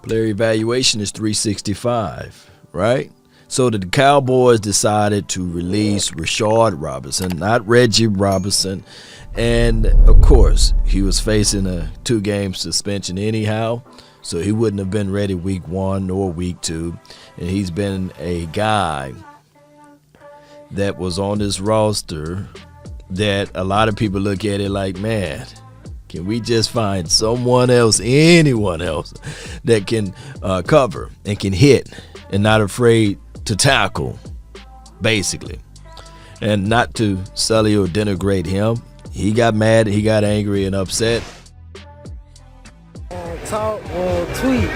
Player evaluation is 365, right? So the Cowboys decided to release Rashard Robinson, not Reggie Robinson. And, of course, he was facing a 2-game suspension anyhow, so he wouldn't have been ready week 1 nor week 2. And he's been a guy that was on this roster that a lot of people look at it like, man, can we just find someone else, anyone else, that can cover and can hit and not afraid to tackle, basically. And not to sully or denigrate him. He got mad, he got angry and upset. Tweet.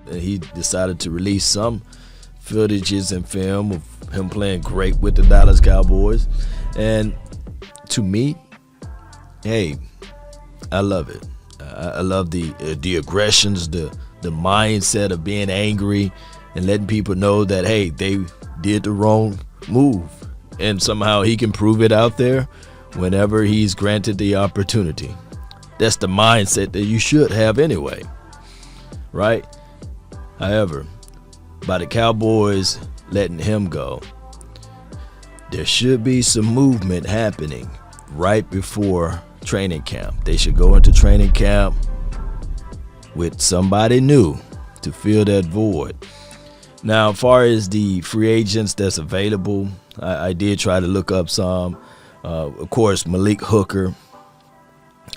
And he decided to release some footages and film of him playing great with the Dallas Cowboys. And to me, hey, I love it. I love the aggressions, the mindset of being angry and letting people know that, hey, they did the wrong move. And somehow he can prove it out there whenever he's granted the opportunity. That's the mindset that you should have anyway, right? However, by the Cowboys letting him go, there should be some movement happening right before training camp. They should go into training camp with somebody new to fill that void. Now, as far as the free agents that's available, I did try to look up some. Of course, Malik Hooker,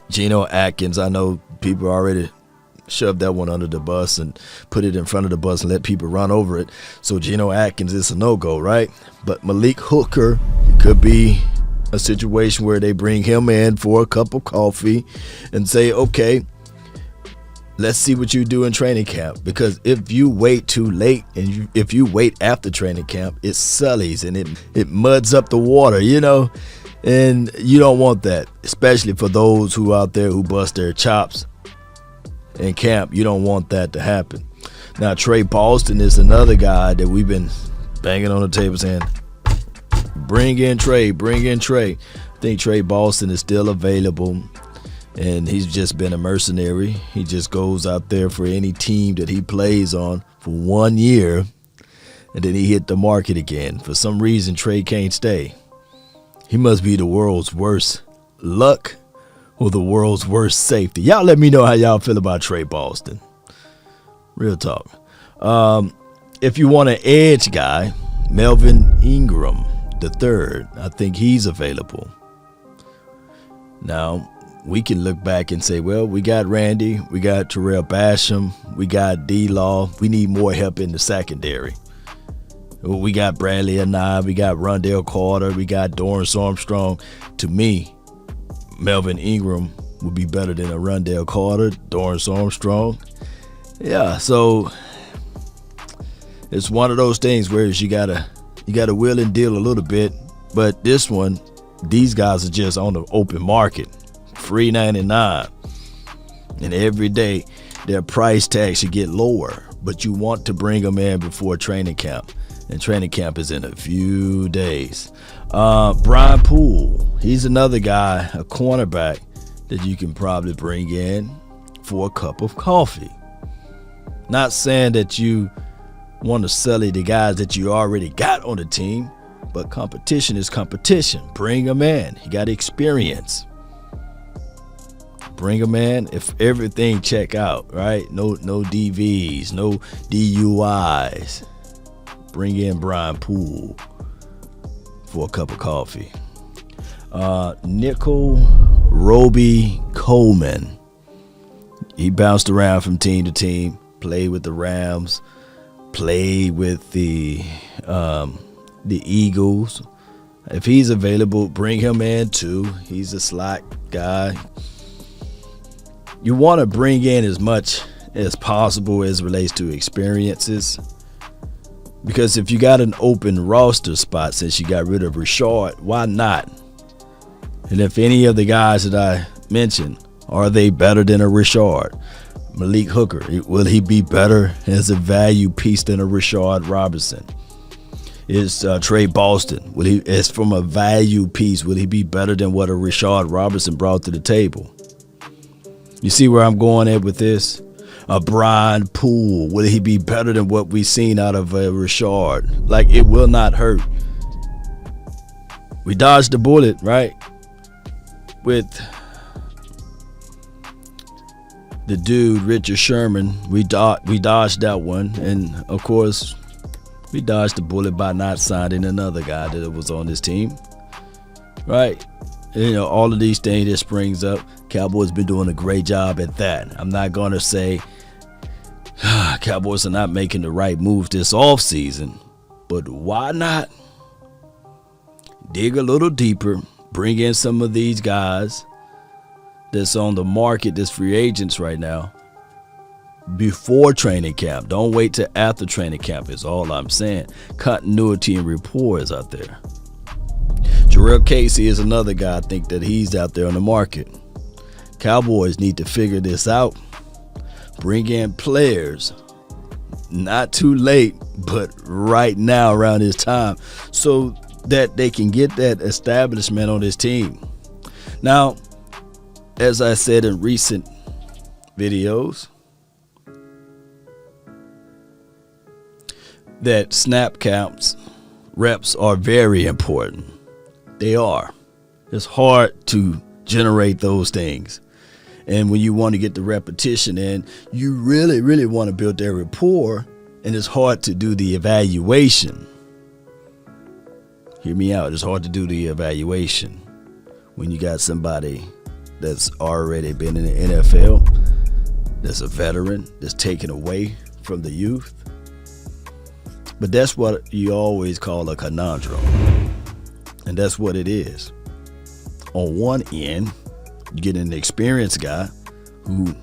Geno Atkins. I know people already shoved that one under the bus and put it in front of the bus and let people run over it. So Geno Atkins is a no-go, right? But Malik Hooker could be a situation where they bring him in for a cup of coffee and say, okay, let's see what you do in training camp. Because if you wait too late and if you wait after training camp, it sullies and it muds up the water, and you don't want that, especially for those who out there who bust their chops in camp. You don't want that to happen. Now, Trey Boston is another guy that we've been banging on the table saying, bring in Trey. I think Trey Boston is still available. And he's just been a mercenary. He just goes out there for any team that he plays on for 1 year, and then he hit the market again. For some reason, Trey can't stay. He must be the world's worst luck or the world's worst safety. Y'all let me know how y'all feel about Trey Boston. Real talk. If you want an edge guy, Melvin Ingram III, I think he's available. Now, we can look back and say, well, we got Randy, we got Terrell Basham, we got D-Law. We need more help in the secondary. We got Bradley Anae, we got Rondell Carter, we got Dorrance Armstrong. To me, Melvin Ingram would be better than a Rondell Carter, Dorrance Armstrong. Yeah, so it's one of those things where you gotta wheel and deal a little bit. But this one, these guys are just on the open market. Free 99, and every day their price tag should get lower, but you want to bring them in before training camp, and training camp is in a few days. Brian Poole, he's another guy, a cornerback that you can probably bring in for a cup of coffee. Not saying that you want to sully the guys that you already got on the team, but competition is competition. Bring them in. He got experience. Bring him in if everything check out, right? No DVs, no DUIs. Bring in Brian Poole for a cup of coffee. Nickel Roby Coleman. He bounced around from team to team, played with the Rams, played with the Eagles. If he's available, bring him in too. He's a slot guy. You want to bring in as much as possible as relates to experiences, because if you got an open roster spot since you got rid of Rashard, why not? And if any of the guys that I mentioned, are they better than a Rashard? Malik Hooker, will he be better as a value piece than a Rashard Robinson? Is Trey Boston, will he, as from a value piece, will he be better than what a Rashard Robinson brought to the table? You see where I'm going at with this? A Brian Poole, will he be better than what we've seen out of Rashard? Like, it will not hurt. We dodged the bullet, right? With the dude, Richard Sherman. We dodged that one. And, of course, we dodged the bullet by not signing another guy that was on this team. Right? You know, all of these things that springs up. Cowboys been doing a great job at that. I'm not going to say Cowboys are not making the right moves this offseason, but why not dig a little deeper, bring in some of these guys that's on the market, that's free agents right now, before training camp. Don't wait till after training camp is all I'm saying. Continuity and rapport is out there. Jarrell Casey is another guy I think that he's out there on the market. Cowboys need to figure this out. Bring in players. Not too late, but right now around this time, so that they can get that establishment on this team. Now, as I said in recent videos, that snap counts, reps are very important. They are. It's hard to generate those things. And when you want to get the repetition in, you really, really want to build that rapport, and it's hard to do the evaluation. Hear me out. It's hard to do the evaluation when you got somebody that's already been in the NFL, that's a veteran, that's taken away from the youth. But that's what you always call a conundrum. And that's what it is. On one end, you get an experienced guy who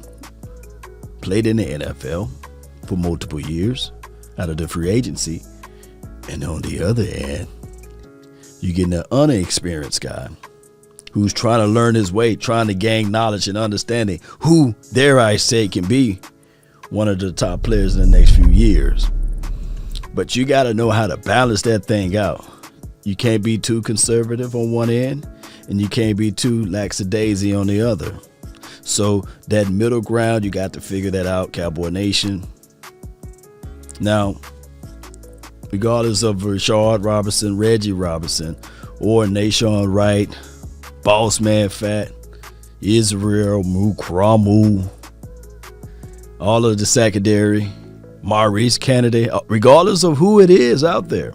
played in the NFL for multiple years out of the free agency. And on the other end, you get an unexperienced guy who's trying to learn his way, trying to gain knowledge and understanding, who, dare I say, can be one of the top players in the next few years. But you got to know how to balance that thing out. You can't be too conservative on one end, and you can't be too lackadaisy on the other. So that middle ground, you got to figure that out, Cowboy Nation. Now, regardless of Rashard Robinson, Reggie Robinson, or Nashawn Wright, Boss Man Fat, Israel Mukramu, all of the secondary, Maurice Kennedy, regardless of who it is out there,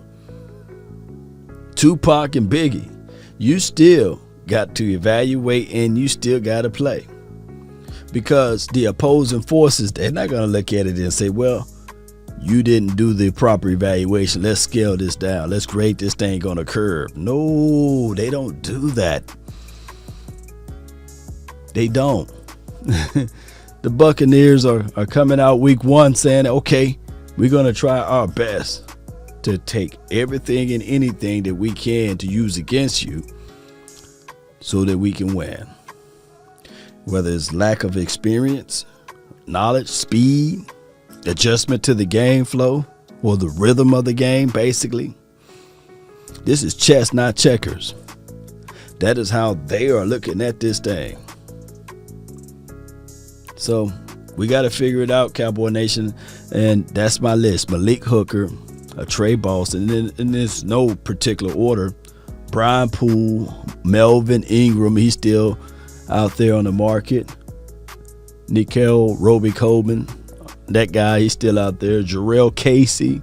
Tupac and Biggie, you still got to evaluate and you still got to play. Because the opposing forces, they're not going to look at it and say, well, you didn't do the proper evaluation. Let's scale this down. Let's grade this thing on a curve. No, they don't do that. They don't. The Buccaneers are coming out week one saying, okay, we're going to try our best to take everything and anything that we can to use against you so that we can win. Whether it's lack of experience, knowledge, speed, adjustment to the game flow, or the rhythm of the game, basically. This is chess, not checkers. That is how they are looking at this thing. So we got to figure it out, Cowboy Nation. And that's my list. Malik Hooker, Trey Boston, and in this no particular order, Brian Poole, Melvin Ingram, he's still out there on the market. Nikel Roby-Coleman, that guy, he's still out there. Jarrell Casey,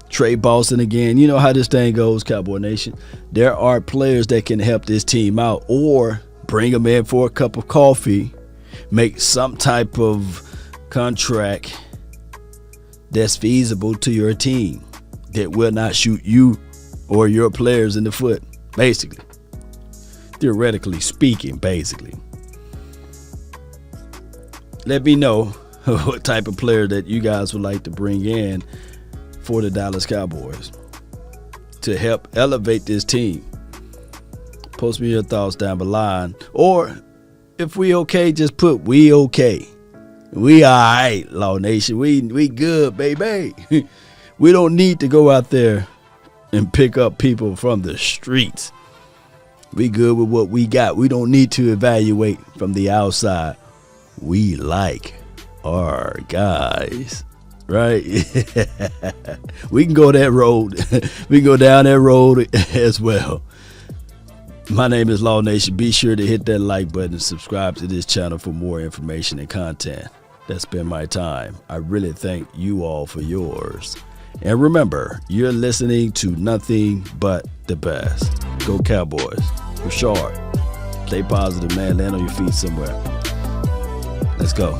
Trey Boston again. You know how this thing goes, Cowboy Nation. There are players that can help this team out, or bring them in for a cup of coffee, make some type of contract that's feasible to your team that will not shoot you or your players in the foot, basically. Theoretically speaking, basically. Let me know what type of player that you guys would like to bring in for the Dallas Cowboys to help elevate this team. Post me your thoughts down below. Or if we okay, just put we okay. We all right, Law Nation. We good, baby. We don't need to go out there and pick up people from the streets We good with what we got. We don't need to evaluate from the outside. We like our guys, right? We can go that road. We can go down that road as well. My name is Law Nation. Be sure to hit that like button and subscribe to this channel for more information and content. That's been my time. I really thank you all for yours. And remember, you're listening to nothing but the best. Go Cowboys. Rashard. Stay positive, man. Land on your feet somewhere. Let's go.